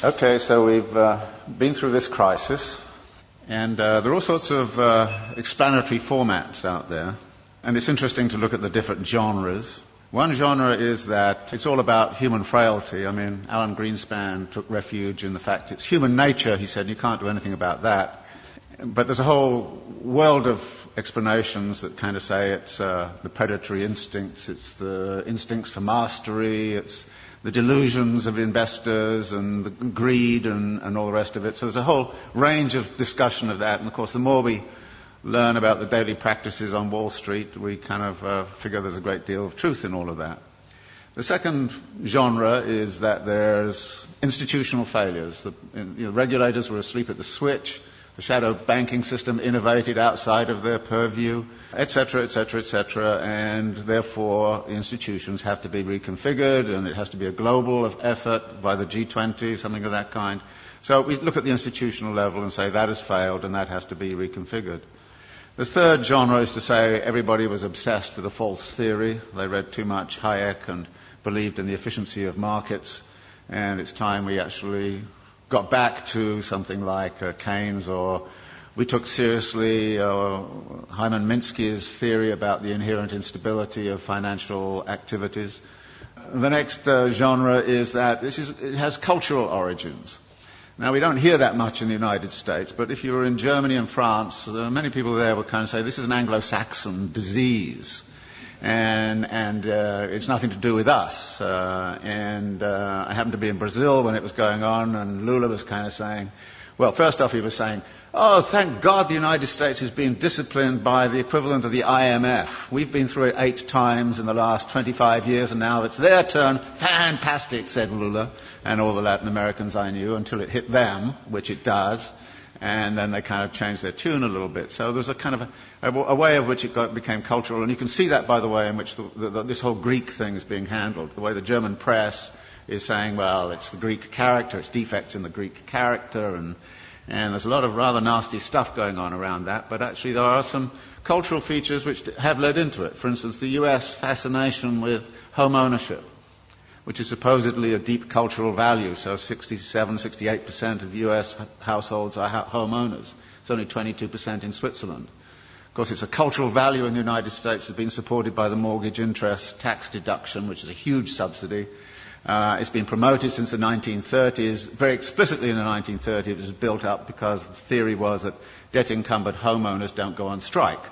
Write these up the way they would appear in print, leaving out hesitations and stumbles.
Okay, so we've been through this crisis, and there are all sorts of explanatory formats out there, and it's interesting to look at the different genres. One genre is that it's all about human frailty. I mean, Alan Greenspan took refuge in the fact it's human nature, he said, you can't do anything about that. But there's a whole world of explanations that kind of say it's the predatory instincts, it's the instincts for mastery, it's the delusions of investors and the greed and all the rest of it. So there's a whole range of discussion of that. And of course, the more we learn about the daily practices on Wall Street, we kind of figure there's a great deal of truth in all of that. The second genre is that there's institutional failures. The regulators were asleep at the switch. The shadow banking system innovated outside of their purview, etc., etc., etc., and therefore the institutions have to be reconfigured, and it has to be a global effort by the G20, something of that kind. So we look at the institutional level and say that has failed and that has to be reconfigured. The third genre is to say everybody was obsessed with a false theory. They read too much Hayek and believed in the efficiency of markets, and it's time we actually got back to something like Keynes, or we took seriously Hyman Minsky's theory about the inherent instability of financial activities. The next genre is that it has cultural origins. Now, we don't hear that much in the United States, but if you were in Germany and France, many people there would kind of say this is an Anglo-Saxon disease. And it's nothing to do with us. I happened to be in Brazil when it was going on, and Lula was kind of saying, well, first off he was saying, oh, thank God the United States has been disciplined by the equivalent of the IMF. We've been through it 8 times in the last 25 years, and now it's their turn. Fantastic, said Lula, and all the Latin Americans I knew, until it hit them, which it does. And then they kind of changed their tune a little bit. So there's a kind of a way of which it became cultural. And you can see that by the way in which this whole Greek thing is being handled. The way the German press is saying, well, it's the Greek character, it's defects in the Greek character. And there's a lot of rather nasty stuff going on around that. But actually there are some cultural features which have led into it. For instance, the US fascination with home ownership, which is supposedly a deep cultural value. So 67, 68% of US households are homeowners. It's only 22% in Switzerland. Of course, it's a cultural value in the United States. It's been supported by the mortgage interest tax deduction, which is a huge subsidy. It's been promoted since the 1930s. Very explicitly in the 1930s, it was built up because the theory was that debt-encumbered homeowners don't go on strike.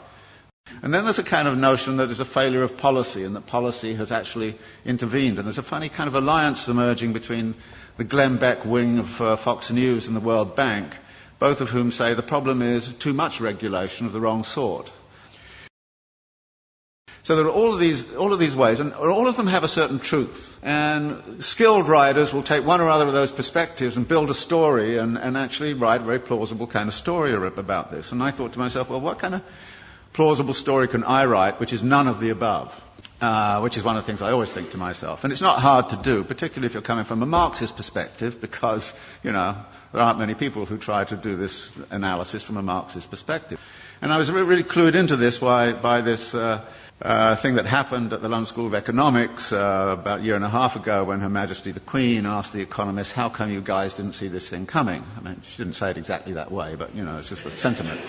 And then there's a kind of notion that there's a failure of policy, and that policy has actually intervened. And there's a funny kind of alliance emerging between the Glenn Beck wing of Fox News and the World Bank, both of whom say the problem is too much regulation of the wrong sort. So there are all of these ways, and all of them have a certain truth. And skilled writers will take one or other of those perspectives and build a story and actually write a very plausible kind of story about this. And I thought to myself, well, what kind of plausible story can I write which is none of the above, which is one of the things I always think to myself. And it's not hard to do, particularly if you're coming from a Marxist perspective, because, there aren't many people who try to do this analysis from a Marxist perspective. And I was really clued into this by this thing that happened at the London School of Economics about a year and a half ago, when Her Majesty the Queen asked the economists, how come you guys didn't see this thing coming? I mean, she didn't say it exactly that way, but, it's just the sentiment.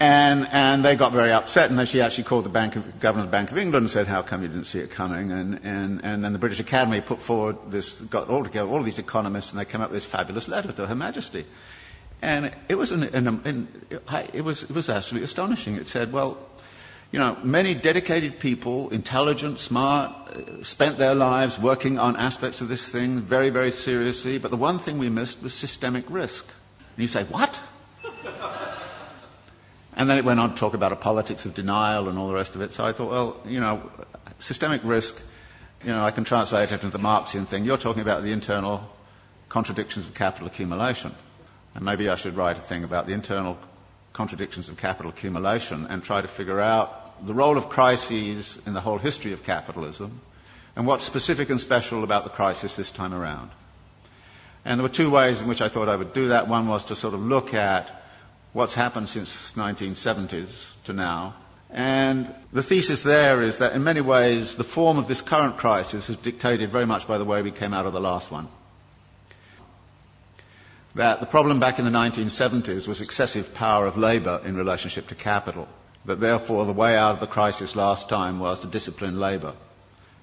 And they got very upset, and then she actually called the Governor of the Bank of England and said, how come you didn't see it coming? And then the British Academy put forward got all together all of these economists, and they came up with this fabulous letter to Her Majesty. And it was it was absolutely astonishing. It said, well, many dedicated people, intelligent, smart, spent their lives working on aspects of this thing very, very seriously, but the one thing we missed was systemic risk. And you say, what? And then it went on to talk about a politics of denial and all the rest of it. So I thought, well, systemic risk, I can translate it into the Marxian thing. You're talking about the internal contradictions of capital accumulation. And maybe I should write a thing about the internal contradictions of capital accumulation and try to figure out the role of crises in the whole history of capitalism and what's specific and special about the crisis this time around. And there were 2 ways in which I thought I would do that. One was to sort of look at what's happened since 1970s to now. And the thesis there is that in many ways the form of this current crisis is dictated very much by the way we came out of the last one. that the problem back in the 1970s was excessive power of labour in relationship to capital, that therefore the way out of the crisis last time was to discipline labour.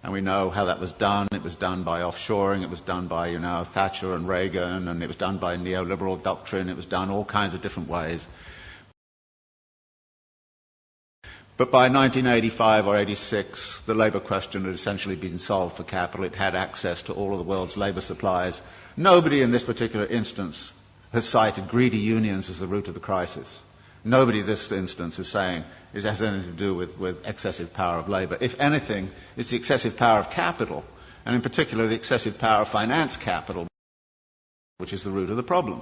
And we know how that was done. It was done by offshoring, it was done by, Thatcher and Reagan, and it was done by neoliberal doctrine, it was done all kinds of different ways. But by 1985 or 86, the labour question had essentially been solved for capital. It had access to all of the world's labour supplies. Nobody in this particular instance has cited greedy unions as the root of the crisis. Nobody in this instance is saying it has anything to do with excessive power of labour. If anything, it's the excessive power of capital, and in particular the excessive power of finance capital, which is the root of the problem.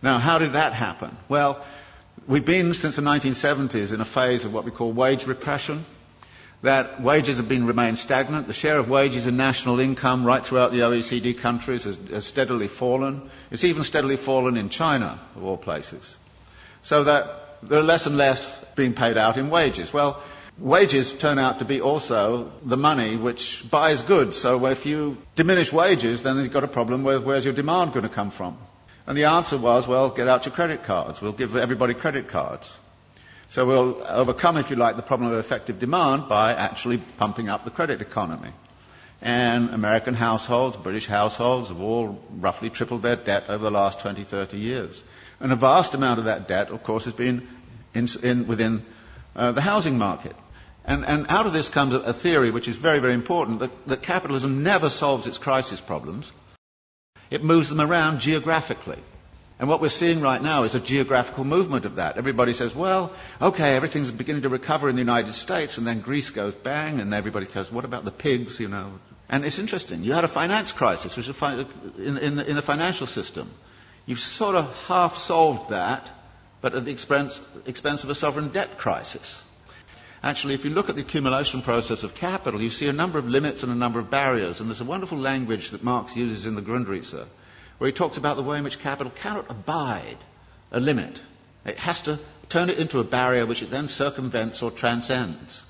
Now, how did that happen? Well, we've been since the 1970s in a phase of what we call wage repression, that wages have remained stagnant. The share of wages in national income right throughout the OECD countries has steadily fallen. It's even steadily fallen in China, of all places. So that there are less and less being paid out in wages. Well, wages turn out to be also the money which buys goods. So if you diminish wages, then you've got a problem with where's your demand going to come from? And the answer was, well, get out your credit cards. We'll give everybody credit cards. So we'll overcome, if you like, the problem of effective demand by actually pumping up the credit economy. And American households, British households have all roughly tripled their debt over the last 20, 30 years. And a vast amount of that debt, of course, has been within the housing market. And out of this comes a theory which is very, very important, that capitalism never solves its crisis problems. It moves them around geographically. And what we're seeing right now is a geographical movement of that. Everybody says, well, okay, everything's beginning to recover in the United States, and then Greece goes bang, and everybody goes, what about the pigs, And it's interesting. You had a finance crisis, which is in the financial system. You've sort of half solved that, but at the expense of a sovereign debt crisis. Actually, if you look at the accumulation process of capital, you see a number of limits and a number of barriers. And there's a wonderful language that Marx uses in the Grundrisse, where he talks about the way in which capital cannot abide a limit. It has to turn it into a barrier which it then circumvents or transcends.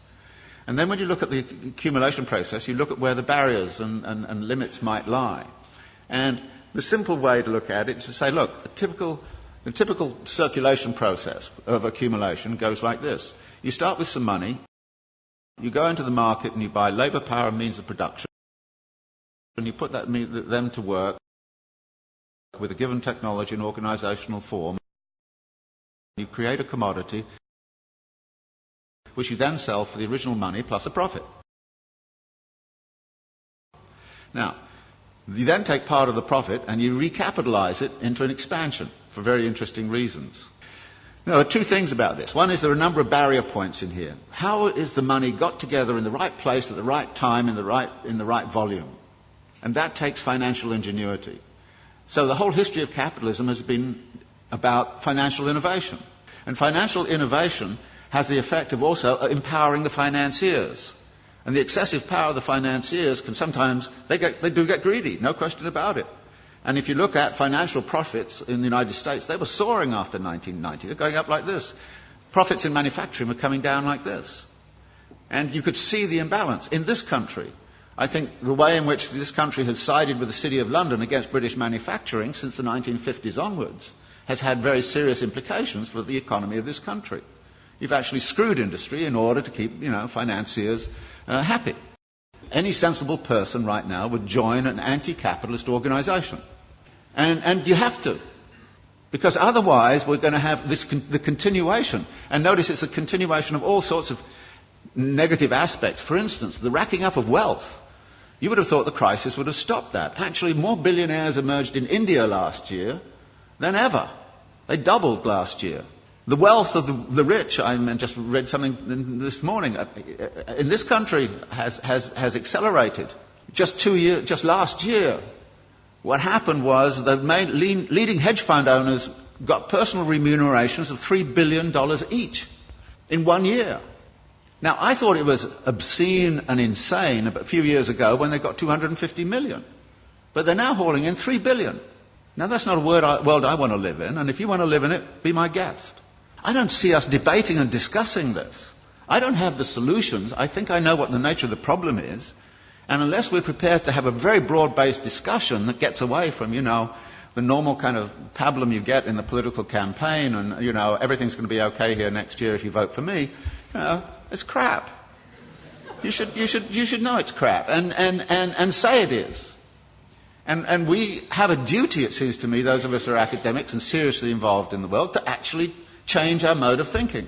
And then when you look at the accumulation process, you look at where the barriers and limits might lie. And the simple way to look at it is to say, look, the typical circulation process of accumulation goes like this. You start with some money, you go into the market and you buy labour, power and means of production, and you put them to work with a given technology and organisational form. You create a commodity which you then sell for the original money plus a profit. Now, you then take part of the profit and you recapitalise it into an expansion for very interesting reasons. Now, there are two things about this. One is there are a number of barrier points in here. How is the money got together in the right place at the right time in the right volume? And that takes financial ingenuity. So the whole history of capitalism has been about financial innovation. And financial innovation has the effect of also empowering the financiers. And the excessive power of the financiers can sometimes, they do get greedy, no question about it. And if you look at financial profits in the United States, they were soaring after 1990. They're going up like this. Profits in manufacturing were coming down like this. And you could see the imbalance. In this country, I think the way in which this country has sided with the City of London against British manufacturing since the 1950s onwards has had very serious implications for the economy of this country. You've actually screwed industry in order to keep, financiers happy. Any sensible person right now would join an anti-capitalist organisation. And you have to. Because otherwise we're going to have the continuation. And notice it's a continuation of all sorts of negative aspects. For instance, the racking up of wealth. You would have thought the crisis would have stopped that. Actually, more billionaires emerged in India last year than ever. They doubled last year. The wealth of the rich, I just read something this morning, in this country has accelerated. Just last year, what happened was the leading hedge fund owners got personal remunerations of $3 billion each in 1 year. Now, I thought it was obscene and insane a few years ago when they got 250 million. But they're now hauling in 3 billion. Now, that's not a world I want to live in, and if you want to live in it, be my guest. I don't see us debating and discussing this. I don't have the solutions. I think I know what the nature of the problem is. And unless we're prepared to have a very broad-based discussion that gets away from, the normal kind of pablum you get in the political campaign, and, everything's going to be okay here next year if you vote for me, it's crap. You should know it's crap, and say it is. And we have a duty, it seems to me, those of us who are academics and seriously involved in the world, to actually change our mode of thinking.